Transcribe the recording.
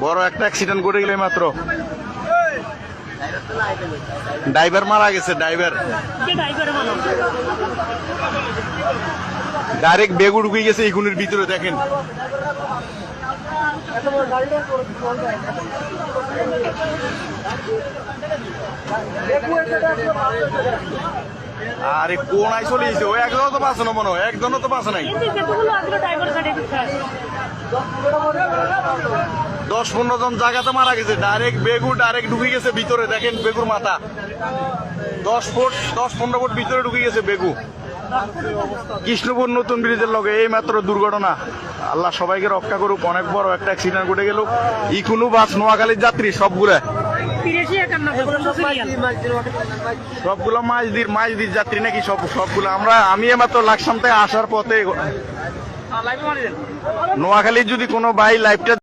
বড় একটা অ্যাক্সিডেন্ট ঘটে গেলে মাত্র ড্রাইভার মারা গেছে। ড্রাইভার ডাইরেক্ট বেগু ঢুকে গেছে ইগুনের ভিতরে। দেখেন আরে কোন আই চলে গেছে? ওই একজনও তো বাঁচানো মনে হয়, একজনও তো বাঁচা নাই। 10-15 জন জায়গাতে মারা গেছে। ডাইরেক্ট বেগু ডাইরেক্ট ঢুকে গেছে ভিতরে। দেখেন বেগুর মাথা 10-15 ফুট ভিতরে ঢুকে গেছে বেগু। কৃষ্ণপুর নতুন ব্রিজের লগে এই মাত্র দুর্ঘটনা। আল্লাহ সবাইকে রক্ষা করুক। অনেক বড় একটা অ্যাক্সিডেন্ট ঘটে গেল। ইকুনু বাস নোয়াখালীর যাত্রী সবগুলা, সবগুলো মাঝদির যাত্রী নাকি সবগুলো। আমি মাত্র লাকসাম থেকে আসার পথে নোয়াখালীর যদি কোনো ভাই লাইভটা